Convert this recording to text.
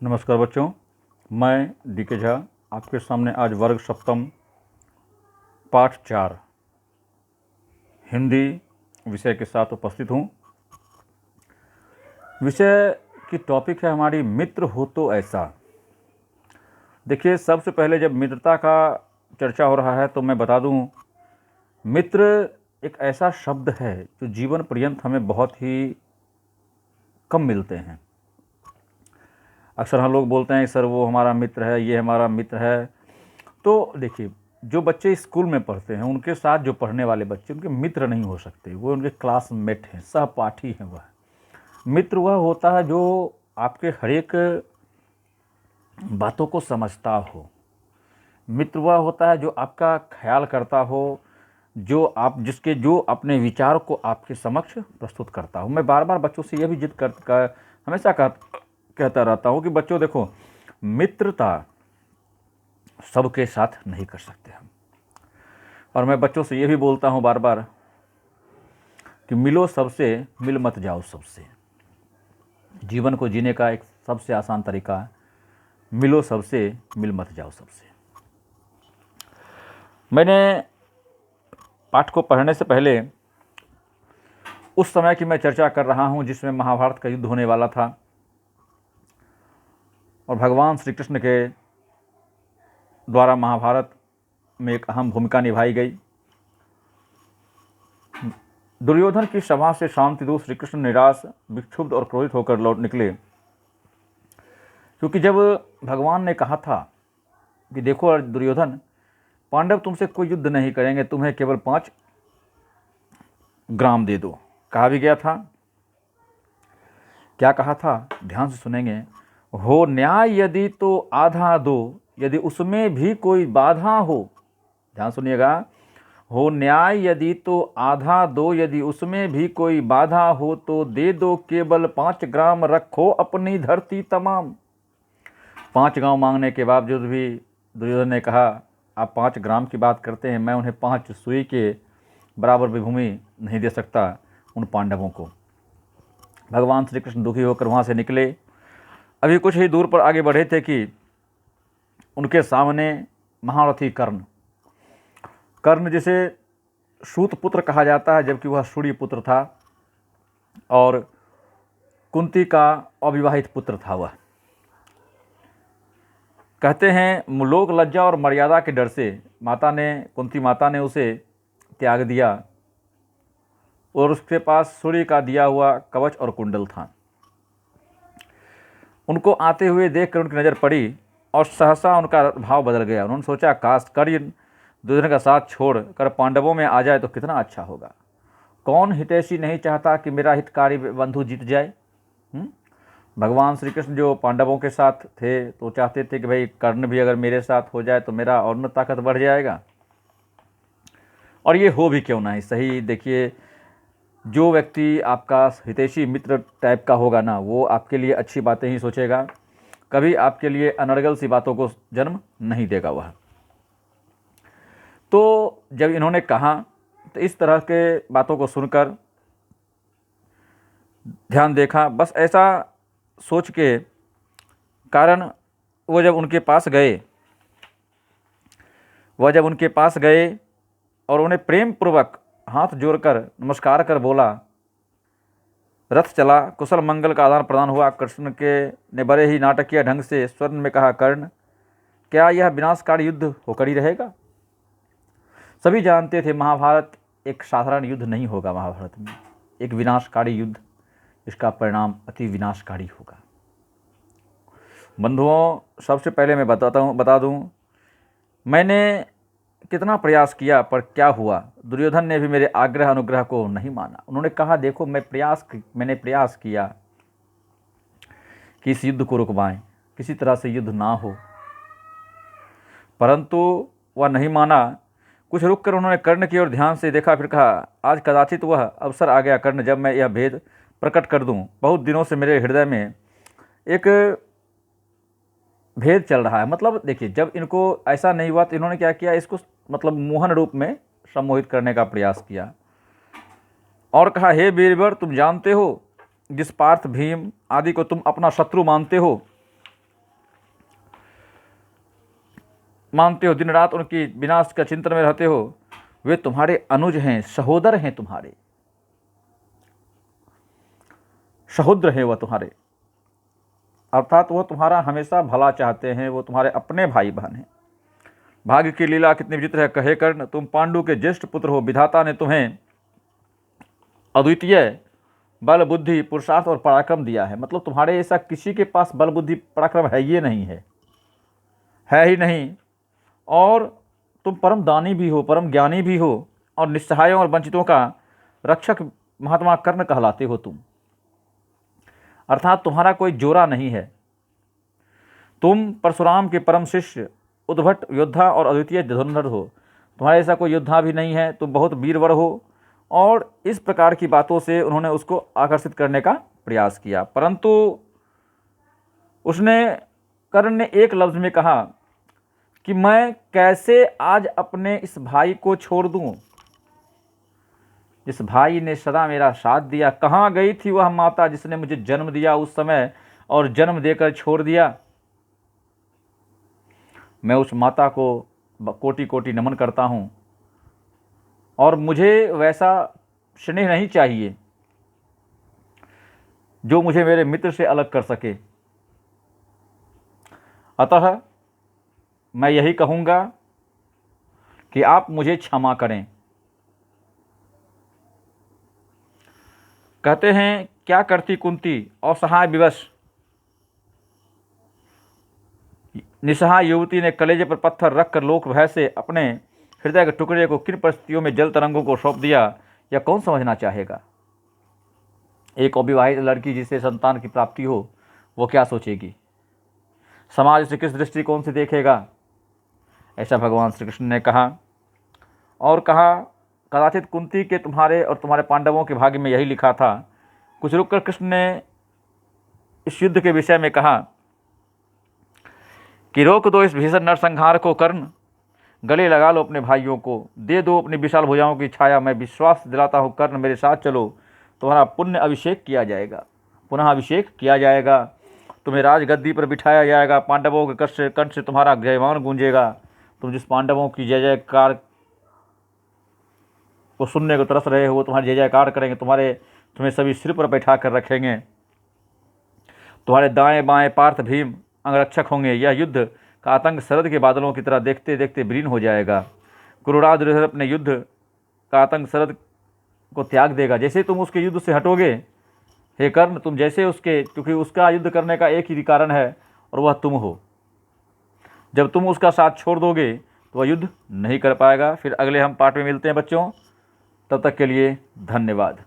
नमस्कार बच्चों, मैं डी.के. झा आपके सामने आज वर्ग सप्तम पाठ 4 हिंदी विषय के साथ उपस्थित हूँ। विषय की टॉपिक है हमारी मित्र हो तो ऐसा। देखिए, सबसे पहले जब मित्रता का चर्चा हो रहा है तो मैं बता दूँ, मित्र एक ऐसा शब्द है जो जीवन पर्यंत हमें बहुत ही कम मिलते हैं। अक्सर हम लोग बोलते हैं सर वो हमारा मित्र है, ये हमारा मित्र है। तो देखिए, जो बच्चे स्कूल में पढ़ते हैं उनके साथ जो पढ़ने वाले बच्चे उनके मित्र नहीं हो सकते, वो उनके क्लासमेट हैं, सहपाठी हैं। वह मित्र वह होता है जो आपके हर एक बातों को समझता हो। मित्र वह होता है जो आपका ख्याल करता हो, जो अपने विचार को आपके समक्ष प्रस्तुत करता हो। मैं बार बार बच्चों से यह भी जिद हमेशा कहता रहता हूँ कि बच्चों देखो, मित्रता सबके साथ नहीं कर सकते हम। और मैं बच्चों से ये भी बोलता हूँ बार बार कि मिलो सबसे, मिल मत जाओ सबसे। जीवन को जीने का एक सबसे आसान तरीका है, मिलो सबसे, मिल मत जाओ सबसे। मैंने पाठ को पढ़ने से पहले उस समय की मैं चर्चा कर रहा हूँ जिसमें महाभारत का युद्ध होने वाला था और भगवान श्री कृष्ण के द्वारा महाभारत में एक अहम भूमिका निभाई गई। दुर्योधन की सभा से शांति दूत श्री कृष्ण निराश, विक्षुब्ध और क्रोधित होकर लौट निकले, क्योंकि जब भगवान ने कहा था कि देखो दुर्योधन, पांडव तुमसे कोई युद्ध नहीं करेंगे, तुम्हें केवल 5 ग्राम दे दो। कहा भी गया था, क्या कहा था, ध्यान से सुनेंगे। हो न्याय यदि तो आधा दो, यदि उसमें भी कोई बाधा हो। ध्यान सुनिएगा, हो न्याय यदि तो आधा दो, यदि उसमें भी कोई बाधा हो तो दे दो, केवल 5 ग्राम रखो अपनी धरती तमाम। 5 गांव मांगने के बावजूद भी दुर्योधन ने कहा, आप 5 ग्राम की बात करते हैं, मैं उन्हें 5 सुई के बराबर भी भूमि नहीं दे सकता उन पांडवों को। भगवान श्री कृष्ण दुखी होकर वहाँ से निकले। अभी कुछ ही दूर पर आगे बढ़े थे कि उनके सामने महारथी कर्ण जिसे सूत पुत्र कहा जाता है, जबकि वह सूर्य पुत्र था और कुंती का अविवाहित पुत्र था। वह कहते हैं लोक लज्जा और मर्यादा के डर से कुंती माता ने उसे त्याग दिया और उसके पास सूर्य का दिया हुआ कवच और कुंडल था। उनको आते हुए देखकर उनकी नज़र पड़ी और सहसा उनका भाव बदल गया। उन्होंने सोचा, काश कर्ण दुर्योधन का साथ छोड़ कर पांडवों में आ जाए तो कितना अच्छा होगा। कौन हितैषी नहीं चाहता कि मेरा हितकारी बंधु जीत जाए। भगवान श्री कृष्ण जो पांडवों के साथ थे तो चाहते थे कि भाई कर्ण भी अगर मेरे साथ हो जाए तो मेरा और न ताकत बढ़ जाएगा, और ये हो भी क्यों नहीं। सही देखिए, जो व्यक्ति आपका हितैषी मित्र टाइप का होगा ना, वो आपके लिए अच्छी बातें ही सोचेगा, कभी आपके लिए अनर्गल सी बातों को जन्म नहीं देगा वह। तो जब इन्होंने कहा तो इस तरह के बातों को सुनकर ध्यान देखा, बस ऐसा सोच के कारण वो जब उनके पास गए और उन्हें प्रेम पूर्वक हाथ जोड़कर नमस्कार कर बोला, रथ चला, कुशल मंगल का आदान प्रदान हुआ। कृष्ण ने बड़े ही नाटकीय ढंग से स्वर में कहा, कर्ण, क्या यह विनाशकारी युद्ध होकर ही रहेगा। सभी जानते थे महाभारत एक साधारण युद्ध नहीं होगा, महाभारत में एक विनाशकारी युद्ध, इसका परिणाम अति विनाशकारी होगा। बंधुओं, सबसे पहले मैं बता दूं, मैंने कितना प्रयास किया पर क्या हुआ, दुर्योधन ने भी मेरे आग्रह अनुग्रह को नहीं माना। उन्होंने कहा, देखो मैंने प्रयास किया कि इस युद्ध को रुकवाएं, किसी तरह से युद्ध ना हो, परंतु वह नहीं माना। कुछ रुक कर उन्होंने कर्ण की ओर ध्यान से देखा, फिर कहा, आज कदाचित वह अवसर आ गया कर्ण, जब मैं यह भेद प्रकट कर दूं। बहुत दिनों से मेरे हृदय में एक भेद चल रहा है। मतलब देखिए, जब इनको ऐसा नहीं हुआ तो इन्होंने क्या किया, इसको मतलब मोहन रूप में सम्मोहित करने का प्रयास किया और कहा, हे वीरवर, तुम जानते हो जिस पार्थ भीम आदि को तुम अपना शत्रु मानते हो, मानते हो, दिन रात उनकी विनाश का चिंतन में रहते हो, वे तुम्हारे अनुज हैं, सहोदर हैं, तुम्हारे सहोदर हैं वह तुम्हारे, अर्थात वो तुम्हारा हमेशा भला चाहते हैं, वो तुम्हारे अपने भाई बहन हैं। भाग्य की लीला कितनी विचित्र है, कहे कर्ण तुम पांडु के ज्येष्ठ पुत्र हो, विधाता ने तुम्हें अद्वितीय बल बुद्धि पुरुषार्थ और पराक्रम दिया है। मतलब तुम्हारे ऐसा किसी के पास बल बुद्धि पराक्रम है ये नहीं है ही नहीं। और तुम परम दानी भी हो, परम ज्ञानी भी हो, और निस्सहायों और वंचितों का रक्षक महात्मा कर्ण कहलाते हो तुम। अर्थात तुम्हारा कोई जोरा नहीं है। तुम परशुराम के परम शिष्य उद्भट योद्धा और अद्वितीय धनुर्धर हो। तुम्हारे ऐसा कोई योद्धा भी नहीं है, तुम बहुत वीरवर हो। और इस प्रकार की बातों से उन्होंने उसको आकर्षित करने का प्रयास किया, परंतु उसने कर्ण ने एक लफ्ज़ में कहा कि मैं कैसे आज अपने इस भाई को छोड़ दूं, जिस भाई ने सदा मेरा साथ दिया। कहाँ गई थी वह माता जिसने मुझे जन्म दिया उस समय और जन्म देकर छोड़ दिया। मैं उस माता को कोटि कोटि नमन करता हूँ, और मुझे वैसा स्नेह नहीं चाहिए जो मुझे मेरे मित्र से अलग कर सके। अतः मैं यही कहूँगा कि आप मुझे क्षमा करें। कहते हैं क्या करती कुंती, असहाय विवश निसहाय युवती ने कलेजे पर पत्थर रखकर लोक भय से अपने हृदय के टुकड़े को किन परिस्थितियों में जल तरंगों को सौंप दिया, यह कौन समझना चाहेगा। एक अविवाहित लड़की जिसे संतान की प्राप्ति हो, वो क्या सोचेगी, समाज से किस दृष्टिकोण से देखेगा। ऐसा भगवान श्री कृष्ण ने कहा। और कहा कदाचित कुंती के तुम्हारे और तुम्हारे पांडवों के भाग्य में यही लिखा था। कुछ रुककर कृष्ण ने इस युद्ध के विषय में कहा कि रोक दो इस भीषण नरसंहार को कर्ण, गले लगा लो अपने भाइयों को, दे दो अपनी विशाल भुजाओं की छाया। मैं विश्वास दिलाता हूँ कर्ण, मेरे साथ चलो, तुम्हारा पुण्य अभिषेक किया जाएगा, पुनः अभिषेक किया जाएगा, तुम्हें राजगद्दी पर बिठाया जाएगा। पांडवों के कंठ से तुम्हारा जयमान गूंजेगा। तुम जिस पांडवों की जय जयकार को सुनने को तरस रहे हो, वो तुम्हारी जय जयकार करेंगे, तुम्हें सभी सिर पर बैठा कर रखेंगे। तुम्हारे दाएं बाएं पार्थ भीम अंगरक्षक होंगे। यह युद्ध का आतंक शरद के बादलों की तरह देखते देखते विलीन हो जाएगा। क्रूराज दुर्योधन अपने युद्ध का आतंक शरद को त्याग देगा। जैसे तुम उसके युद्ध से हटोगे हे कर्ण, तुम जैसे उसके, क्योंकि उसका युद्ध करने का एक ही कारण है और वह तुम हो। जब तुम उसका साथ छोड़ दोगे तो वह युद्ध नहीं कर पाएगा। फिर अगले हम पार्ट में मिलते हैं बच्चों, तब तक के लिए धन्यवाद।